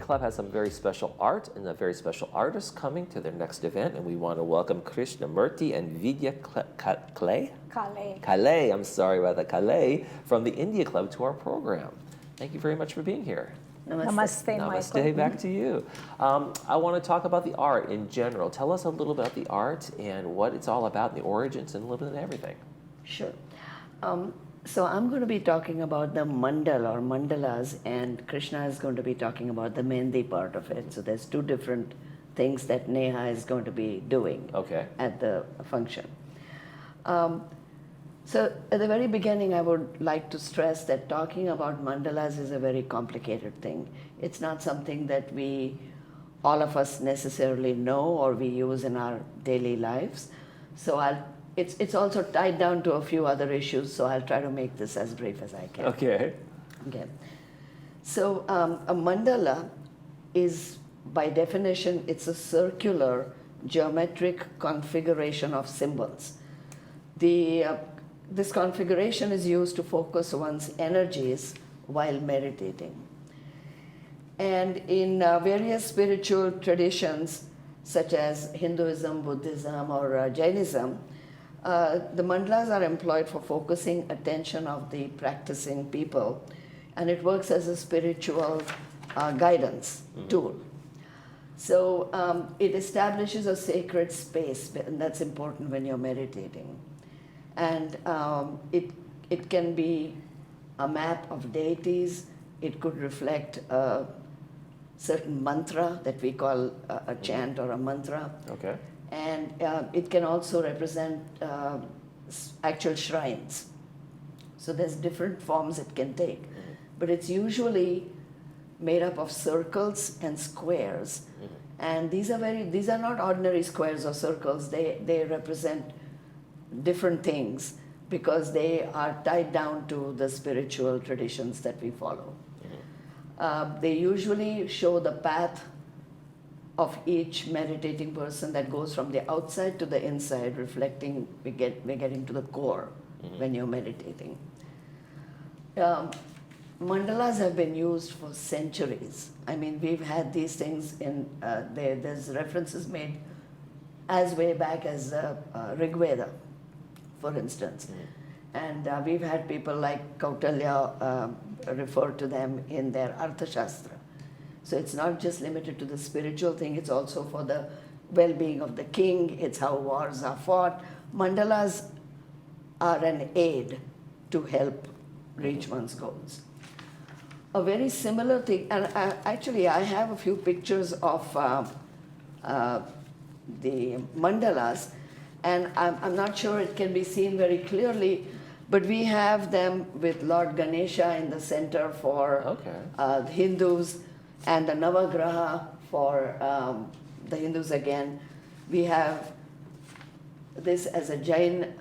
Club has some very special art and a very special artist coming to their next event, and we want to welcome Krishnamurti and Vidya Kalei, I'm sorry about that, Kalei, from the India Club to our program. Thank you very much for being here. Namaste, Namaste, Michael. back to you. I want to talk about the art in general. Tell us a little about the art and what it's all about, and the origins and a little bit of everything. Sure. So I'm going to be talking about the mandala or mandalas, and Krishna is going to be talking about the Mehndi part of it. So there's two different things that Neha is going to be doing at the function. So at the very beginning, I would like to stress that talking about mandalas is a very complicated thing. It's not something that all of us necessarily know or we use in our daily lives. So it's also tied down to a few other issues, so I'll try to make this as brief as I can. Okay. So a mandala is, by definition, it's a circular geometric configuration of symbols. This configuration is used to focus one's energies while meditating. And in various spiritual traditions, such as Hinduism, Buddhism, or Jainism, the mandalas are employed for focusing attention of the practicing people, and it works as a spiritual guidance tool. So it establishes a sacred space, and that's important when you're meditating. And it can be a map of deities. It could reflect a certain mantra that we call a chant or a mantra. Okay. And it can also represent actual shrines. So there's different forms it can take. But it's usually made up of circles and squares. And these are not ordinary squares or circles. They represent different things because they are tied down to the spiritual traditions that we follow. They usually show the path of each meditating person that goes from the outside to the inside, reflecting we're getting to the core when you're meditating. Mandalas have been used for centuries. I mean, we've had these things in there's references made as way back as Rig Veda, for instance. And we've had people like Kautilya refer to them in their Arthashastra. So it's not just limited to the spiritual thing, it's also for the well-being of the king, it's how wars are fought. Mandalas are an aid to help reach one's goals. A very similar thing, and actually I have a few pictures of the mandalas, and I'm not sure it can be seen very clearly, but we have them with Lord Ganesha in the center for the Hindus, and the Navagraha for the Hindus again. We have this as a Jain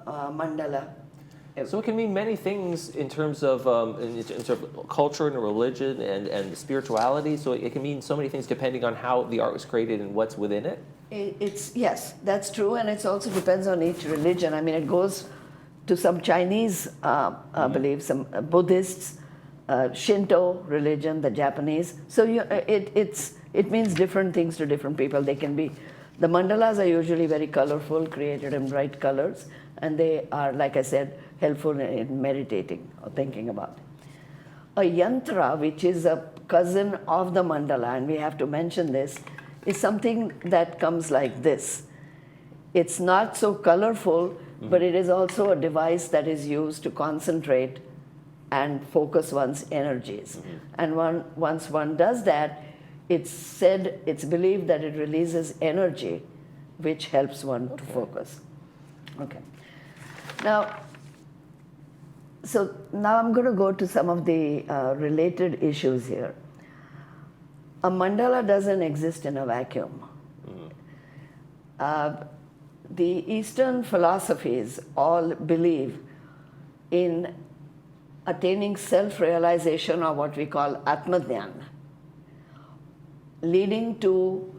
mandala. So it can mean many things in terms of culture and religion and spirituality. So it can mean so many things depending on how the art was created and what's within it. Yes, that's true, and it also depends on each religion. I mean, it goes to some Chinese beliefs, some Buddhists, Shinto religion, the Japanese. So it means different things to different people. They can be, the mandalas are usually very colorful, created in bright colors, and they are, like I said, helpful in meditating or thinking about it. A yantra, which is a cousin of the mandala, and we have to mention this, is something that comes like this. It's not so colorful, but it is also a device that is used to concentrate and focus one's energies. And once one does that, it's believed that it releases energy, which helps one to focus. Now I'm going to go to some of the related issues here. A mandala doesn't exist in a vacuum. The Eastern philosophies all believe in attaining self-realization, or what we call Atmadhyan, leading to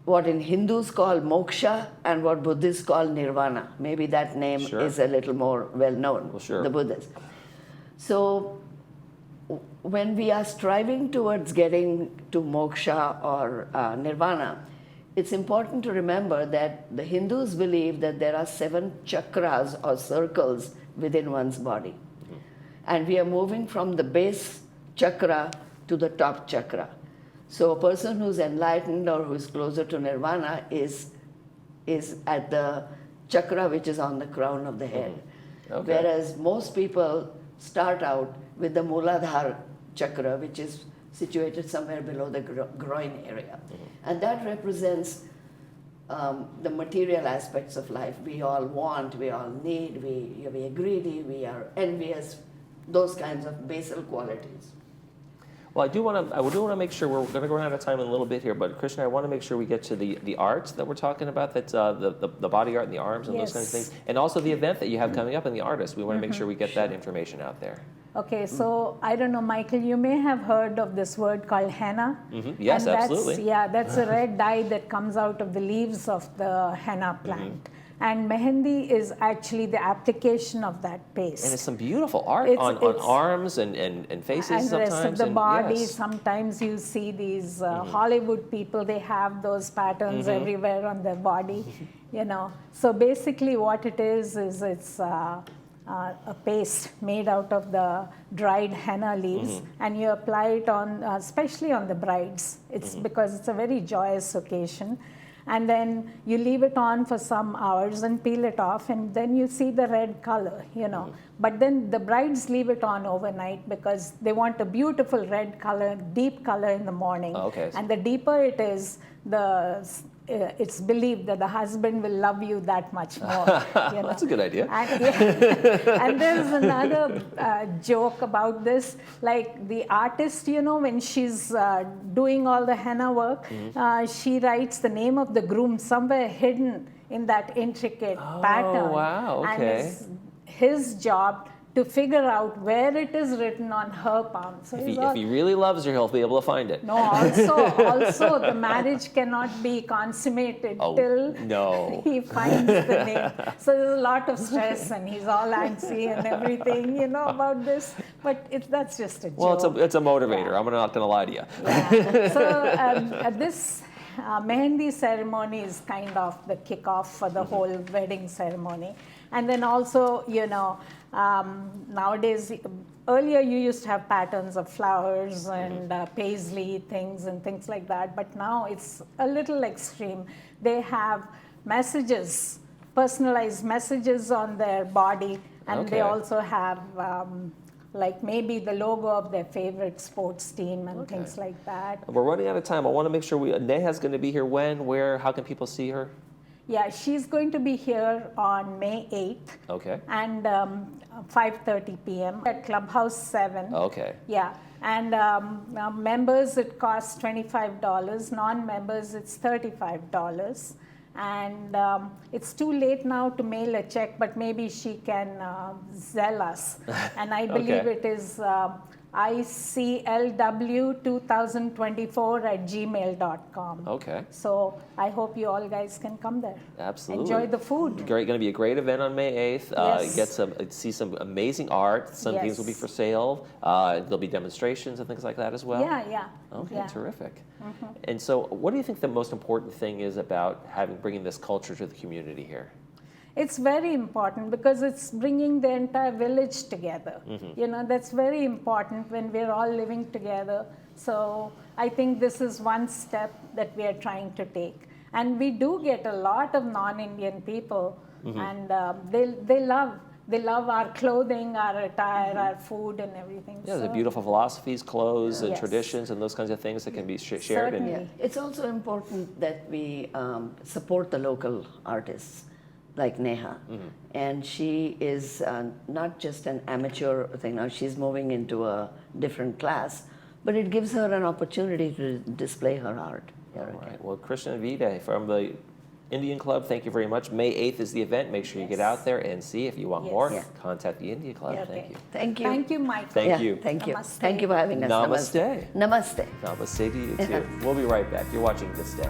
what in Hindus call moksha and what Buddhists call nirvana. Maybe that name is a little more well known, the Buddhists. So when we are striving towards getting to moksha or nirvana, it's important to remember that the Hindus believe that there are 7 chakras or circles within one's body. And we are moving from the base chakra to the top chakra. So a person who's enlightened or who's closer to nirvana is at the chakra which is on the crown of the head. Okay. Whereas most people start out with the Muladhara chakra, which is situated somewhere below the groin area. And that represents the material aspects of life. We all want, we all need, we are greedy, we are envious, those kinds of basal qualities. Well, I do want to make sure we're going to run out of time in a little bit here, but Krishna, I want to make sure we get to the art that we're talking about. That's the body art and the arms and those kinds of things, and also the event that you have coming up and the artist. We want to make sure we get that information out there. Okay, so I don't know, Michael, you may have heard of this word called henna. Yes, and absolutely. That's a red dye that comes out of the leaves of the henna plant. And mehendi is actually the application of that paste. And it's some beautiful art on arms and faces and sometimes. the rest of the body. Yes. Sometimes you see these Hollywood people, they have those patterns everywhere on their body, you know. So basically what it is it's a paste made out of the dried henna leaves, and you apply it on, especially on the brides. It's because it's a very joyous occasion. And then you leave it on for some hours and peel it off, and then you see the red color, you know. But then the brides leave it on overnight because they want a beautiful red color, deep color in the morning. Okay. And the deeper it is, it's believed that the husband will love you that much more. You know? That's a good idea. And, and there's another joke about this, like the artist, you know, when she's doing all the henna work, she writes the name of the groom somewhere hidden in that intricate pattern. Oh, wow, okay. And it's his job to figure out where it is written on her palm. So If he really loves her, he'll be able to find it. No, also the marriage cannot be consummated till he finds the name. So there's a lot of stress, and he's all antsy and everything, you know, about this. But that's just a joke. Well, it's a motivator. Yeah. I'm not going to lie to you. Yeah. So this mehendi ceremony is kind of the kickoff for the whole wedding ceremony. And then also, you know, nowadays, earlier you used to have patterns of flowers and paisley things and things like that, but now it's a little extreme. They have messages, personalized messages on their body, and they also have like maybe the logo of their favorite sports team and things like that. We're running out of time. I want to make sure Neha's going to be here when, where, how can people see her? Yeah, she's going to be here on May 8th. Okay. And 5:30 p.m. at Clubhouse 7. Okay. Yeah. And members, it costs $25. Non-members, it's $35. And it's too late now to mail a check, but maybe she can Zelle us. And I believe it is iclw2024@gmail.com. Okay. So I hope you all guys can come there. Absolutely. Enjoy the food. Going to be a great event on May 8th. Yes. See some amazing art. Some things will be for sale. There'll be demonstrations and things like that as well. Yeah. Okay, terrific. And so, what do you think the most important thing is about bringing this culture to the community here? It's very important because it's bringing the entire village together. You know, that's very important when we're all living together. So I think this is one step that we are trying to take. And we do get a lot of non-Indian people, and they love our clothing, our attire, our food, and everything. Yeah, the beautiful philosophies, clothes, and traditions, and those kinds of things that can be shared. Certainly. It's also important that we support the local artists, like Neha. And she is not just an amateur thing now, she's moving into a different class, but it gives her an opportunity to display her art. All right. Well, Krishna and Vijay from the Indian Club, thank you very much. May 8th is the event. Make sure you get out there and see. If you want more, contact the Indian Club. Thank you. Thank you. Thank you, Michael. Thank you. Thank you. Namaste. Thank you for having us. Namaste. Namaste. Namaste to you too. We'll be right back. You're watching This Day.